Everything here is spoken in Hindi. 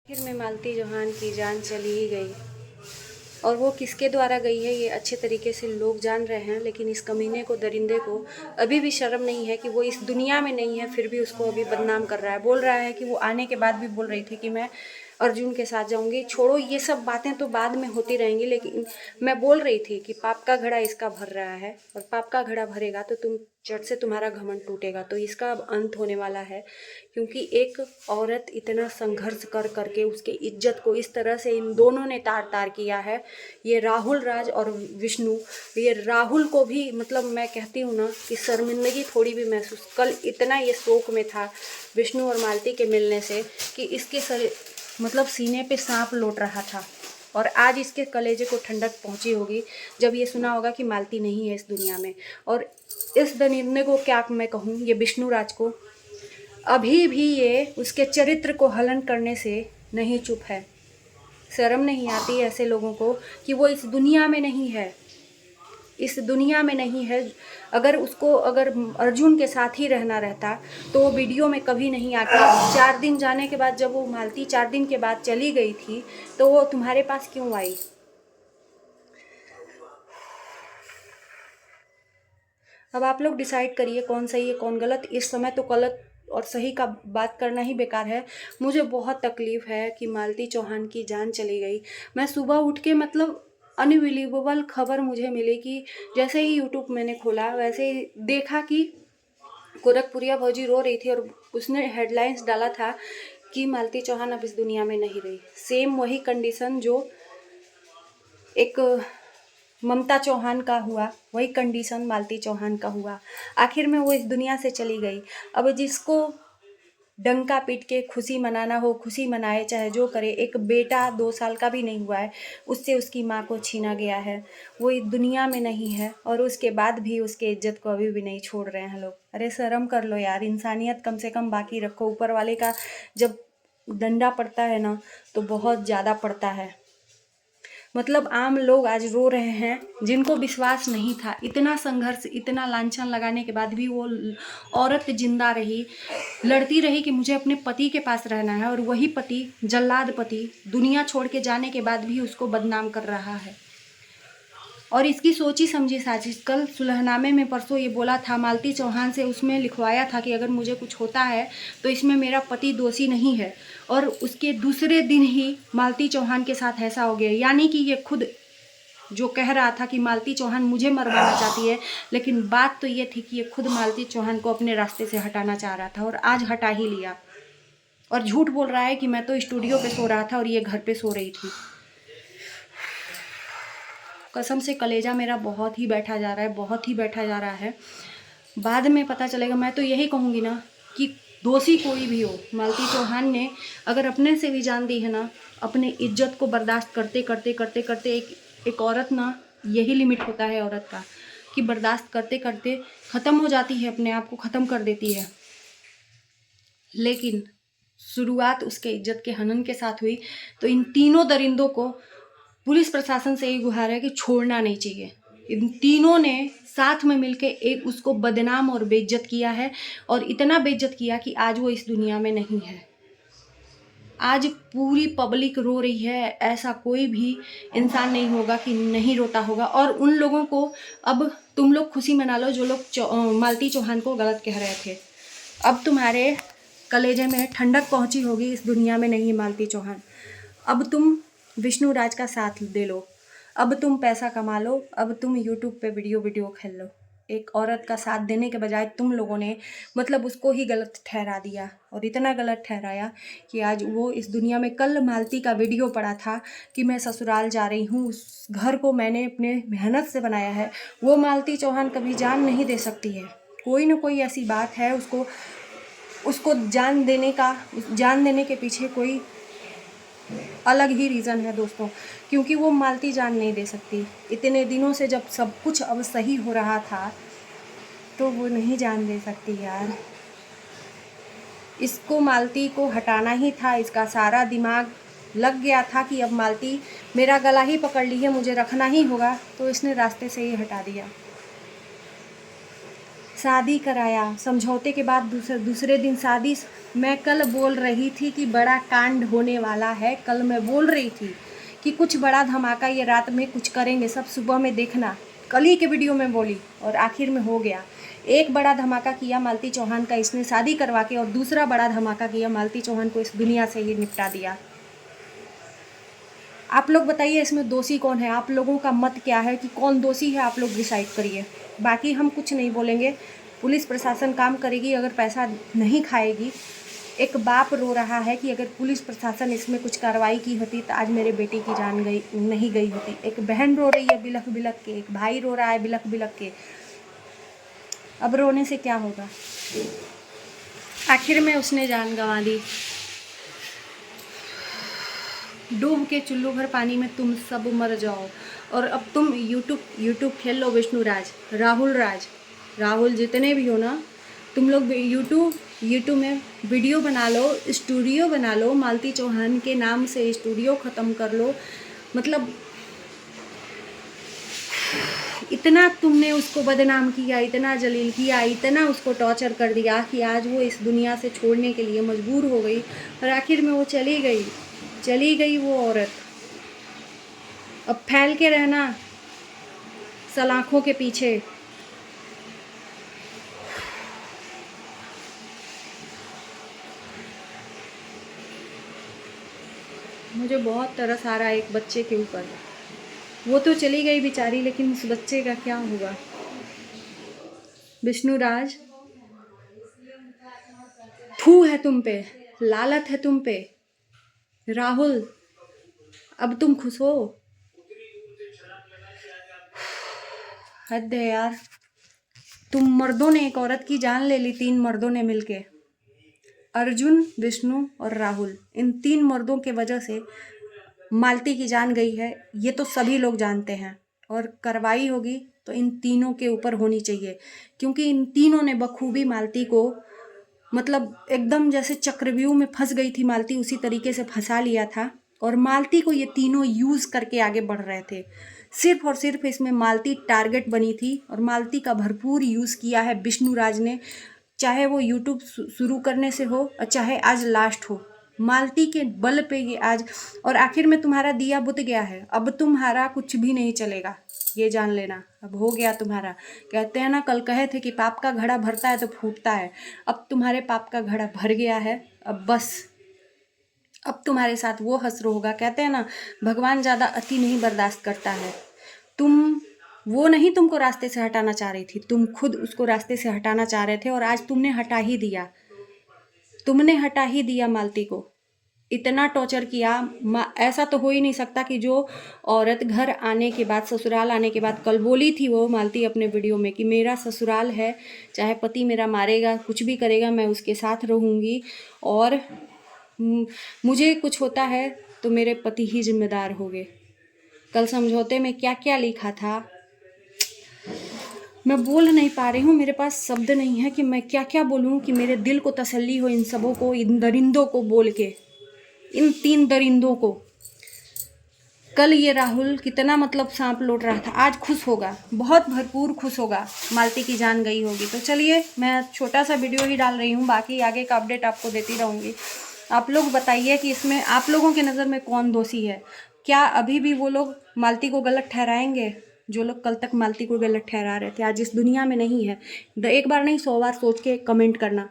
आखिर में मालती चौहान की जान चली ही गई। और वो किसके द्वारा गई है ये अच्छे तरीके से लोग जान रहे हैं, लेकिन इस कमीने को, दरिंदे को अभी भी शर्म नहीं है कि वो इस दुनिया में नहीं है, फिर भी उसको अभी बदनाम कर रहा है। बोल रहा है कि वो आने के बाद भी बोल रही थी कि मैं अर्जुन के साथ जाऊंगी। छोड़ो, ये सब बातें तो बाद में होती रहेंगी, लेकिन मैं बोल रही थी कि पाप का घड़ा इसका भर रहा है, और पाप का घड़ा भरेगा तो तुम चट से तुम्हारा घमंड टूटेगा। तो इसका अब अंत होने वाला है, क्योंकि एक औरत इतना संघर्ष कर करके उसके इज्जत को इस तरह से इन दोनों ने तार तार किया है। ये राहुल राज और विष्णु, ये राहुल को भी मतलब मैं कहती हूँ ना कि शर्मिंदगी थोड़ी भी महसूस, कल इतना ये शोक में था विष्णु और मालती के मिलने से कि इसके सर मतलब सीने पे सांप लौट रहा था, और आज इसके कलेजे को ठंडक पहुंची होगी जब ये सुना होगा कि मालती नहीं है इस दुनिया में। और इस दरिंदे को क्या मैं कहूँ, ये विष्णु राज को अभी भी ये उसके चरित्र को हनन करने से नहीं चुप है। शर्म नहीं आती ऐसे लोगों को कि वो इस दुनिया में नहीं है, इस दुनिया में नहीं है। अगर अर्जुन के साथ ही रहना रहता तो वो वीडियो में कभी नहीं आती। 4 दिन जाने के बाद जब वो मालती 4 दिन के बाद चली गई थी तो वो तुम्हारे पास क्यों आई? अब आप लोग डिसाइड करिए कौन सही है कौन गलत। इस समय तो गलत और सही का बात करना ही बेकार है। मुझे बहुत तकलीफ़ है कि मालती चौहान की जान चली गई। मैं सुबह उठ के मतलब अनबिलीवेबल खबर मुझे मिली कि जैसे ही यूट्यूब मैंने खोला वैसे ही देखा कि गोरखपुरिया भौजी रो रही थी, और उसने हेडलाइंस डाला था कि मालती चौहान अब इस दुनिया में नहीं रही। सेम वही कंडीशन जो एक ममता चौहान का हुआ, वही कंडीशन मालती चौहान का हुआ। आखिर में वो इस दुनिया से चली गई। अब जिसको डंका पीट के खुशी मनाना हो खुशी मनाए, चाहे जो करे। एक बेटा 2 साल का भी नहीं हुआ है, उससे उसकी माँ को छीना गया है। वो इस दुनिया में नहीं है, और उसके बाद भी उसके इज्जत को अभी भी नहीं छोड़ रहे हैं लोग। अरे शर्म कर लो यार, इंसानियत कम से कम बाकी रखो। ऊपर वाले का जब डंडा पड़ता है ना तो बहुत ज़्यादा पड़ता है। मतलब आम लोग आज रो रहे हैं जिनको विश्वास नहीं था। इतना संघर्ष, इतना लांछन लगाने के बाद भी वो औरत जिंदा रही, लड़ती रही कि मुझे अपने पति के पास रहना है, और वही पति, जल्लाद पति, दुनिया छोड़ के जाने के बाद भी उसको बदनाम कर रहा है। और इसकी सोची समझी साजिश। कल सुलहनामे में परसों ये बोला था मालती चौहान से, उसमें लिखवाया था कि अगर मुझे कुछ होता है तो इसमें मेरा पति दोषी नहीं है, और उसके दूसरे दिन ही मालती चौहान के साथ ऐसा हो गया। यानी कि ये खुद जो कह रहा था कि मालती चौहान मुझे मरवाना चाहती है, लेकिन बात तो ये थी कि ये खुद मालती चौहान को अपने रास्ते से हटाना चाह रहा था, और आज हटा ही लिया। और झूठ बोल रहा है कि मैं तो स्टूडियो पे सो रहा था और ये घर पे सो रही थी। कसम से कलेजा मेरा बहुत ही बैठा जा रहा है, बहुत ही बैठा जा रहा है। बाद में पता चलेगा। मैं तो यही कहूँगी ना कि दोषी कोई भी हो, मालती चौहान ने अगर अपने से भी जान दी है ना, अपने इज्जत को बर्दाश्त करते करते करते करते एक औरत ना, यही लिमिट होता है औरत का कि बर्दाश्त करते करते ख़त्म हो जाती है, अपने आप को ख़त्म कर देती है। लेकिन शुरुआत उसके इज्जत के हनन के साथ हुई। तो इन तीनों दरिंदों को पुलिस प्रशासन से ये गुहार है कि छोड़ना नहीं चाहिए। इन तीनों ने साथ में मिलके एक उसको बदनाम और बेइज्जत किया है, और इतना बेइज्जत किया कि आज वो इस दुनिया में नहीं है। आज पूरी पब्लिक रो रही है, ऐसा कोई भी इंसान नहीं होगा कि नहीं रोता होगा। और उन लोगों को अब तुम लोग खुशी मना लो जो लोग मालती चौहान को गलत कह रहे थे। अब तुम्हारे कलेजे में ठंडक पहुंची होगी, इस दुनिया में नहीं मालती चौहान। अब तुम विष्णु राज का साथ दे लो, अब तुम पैसा कमा लो, अब तुम यूट्यूब पे वीडियो खेल लो। एक औरत का साथ देने के बजाय तुम लोगों ने मतलब उसको ही गलत ठहरा दिया, और इतना गलत ठहराया कि आज वो इस दुनिया में। कल मालती का वीडियो पड़ा था कि मैं ससुराल जा रही हूँ, उस घर को मैंने अपने मेहनत से बनाया है। वो मालती चौहान कभी जान नहीं दे सकती है। कोई ना कोई ऐसी बात है, उसको जान देने के पीछे कोई अलग ही रीज़न है दोस्तों, क्योंकि वो मालती जान नहीं दे सकती। इतने दिनों से जब सब कुछ अब सही हो रहा था तो वो नहीं जान दे सकती यार। इसको मालती को हटाना ही था, इसका सारा दिमाग लग गया था कि अब मालती मेरा गला ही पकड़ ली है, मुझे रखना ही होगा, तो इसने रास्ते से ही हटा दिया। शादी कराया, समझौते के बाद दूसरे दिन शादी मैं कल बोल रही थी कि बड़ा कांड होने वाला है। कल मैं बोल रही थी कि कुछ बड़ा धमाका ये रात में कुछ करेंगे, सब सुबह में देखना। कल ही के वीडियो में बोली और आखिर में हो गया। एक बड़ा धमाका किया मालती चौहान का इसने शादी करवा के, और दूसरा बड़ा धमाका किया मालती चौहान को इस दुनिया से ही निपटा दिया। आप लोग बताइए इसमें दोषी कौन है? आप लोगों का मत क्या है कि कौन दोषी है? आप लोग डिसाइड करिए। बाकी हम कुछ नहीं बोलेंगे, पुलिस प्रशासन काम करेगी अगर पैसा नहीं खाएगी। एक बाप रो रहा है कि अगर पुलिस प्रशासन इसमें कुछ कार्रवाई की होती तो आज मेरे बेटे की जान नहीं गई होती। एक बहन रो रही है बिलख बिलख के, एक भाई रो रहा है बिलख बिलख के। अब रोने से क्या होगा? आखिर में उसने जान गंवा दी। डूब के चुल्लू भर पानी में तुम सब मर जाओ। और अब तुम यूट्यूब खेल लो। विष्णु राज, राहुल जितने भी हो ना, तुम लोग यूट्यूब में वीडियो बना लो, स्टूडियो बना लो, मालती चौहान के नाम से स्टूडियो ख़त्म कर लो। मतलब इतना तुमने उसको बदनाम किया, इतना जलील किया, इतना उसको टॉर्चर कर दिया कि आज वो इस दुनिया से छोड़ने के लिए मजबूर हो गई। और आखिर में वो चली गई वो औरत। अब फैल के रहना सलाखों के पीछे। मुझे बहुत तरस आ रहा है एक बच्चे के ऊपर। वो तो चली गई बेचारी, लेकिन उस बच्चे का क्या होगा? विष्णु राज, थू है तुम पे, लालत है तुम पे। राहुल, अब तुम खुश हो? हद है यार। तुम मर्दों ने एक औरत की जान ले ली, 3 मर्दों ने मिलके। अर्जुन, विष्णु और राहुल, इन 3 मर्दों के वजह से मालती की जान गई है। ये तो सभी लोग जानते हैं। और कार्रवाई होगी तो इन तीनों के ऊपर होनी चाहिए, क्योंकि इन तीनों ने बखूबी मालती को, मतलब एकदम जैसे चक्रव्यूह में फंस गई थी मालती, उसी तरीके से फंसा लिया था। और मालती को ये तीनों यूज़ करके आगे बढ़ रहे थे। सिर्फ और सिर्फ इसमें मालती टारगेट बनी थी, और मालती का भरपूर यूज़ किया है विष्णु राज ने। चाहे वो यूट्यूब शुरू करने से हो और चाहे आज लास्ट हो, मालती के बल पे ये आज। और आखिर में तुम्हारा दिया बुझ गया है। अब तुम्हारा कुछ भी नहीं चलेगा, ये जान लेना। अब हो गया तुम्हारा। कहते हैं ना, कल कहे थे कि पाप का घड़ा भरता है तो फूटता है। अब तुम्हारे पाप का घड़ा भर गया है। अब बस, अब तुम्हारे साथ वो हश्र होगा। कहते हैं ना, भगवान ज़्यादा अति नहीं बर्दाश्त करता है। वो नहीं तुमको रास्ते से हटाना चाह रही थी, तुम खुद उसको रास्ते से हटाना चाह रहे थे, और आज तुमने हटा ही दिया मालती को। इतना टॉर्चर किया। ऐसा तो हो ही नहीं सकता कि जो औरत घर आने के बाद, ससुराल आने के बाद, कल बोली थी वो मालती अपने वीडियो में कि मेरा ससुराल है, चाहे पति मेरा मारेगा, कुछ भी करेगा, मैं उसके साथ रहूँगी, और मुझे कुछ होता है तो मेरे पति ही जिम्मेदार होंगे। कल समझौते में क्या क्या लिखा था, मैं बोल नहीं पा रही हूँ। मेरे पास शब्द नहीं है कि मैं क्या क्या बोलूँ कि मेरे दिल को तसल्ली हो इन सबों को, इन दरिंदों को बोल के, इन 3 दरिंदों को। कल ये राहुल कितना मतलब सांप लौट रहा था, आज खुश होगा, बहुत भरपूर खुश होगा। मालती की जान गई होगी। तो चलिए, मैं छोटा सा वीडियो ही डाल रही हूँ, बाकी आगे का अपडेट आपको देती रहूँगी। आप लोग बताइए कि इसमें आप लोगों के नज़र में कौन दोषी है? क्या अभी भी वो लोग मालती को गलत ठहराएंगे? जो लोग कल तक मालती को गलत ठहरा रहे थे, आज इस दुनिया में नहीं है। एक बार नहीं 100 बार सोच के कमेंट करना।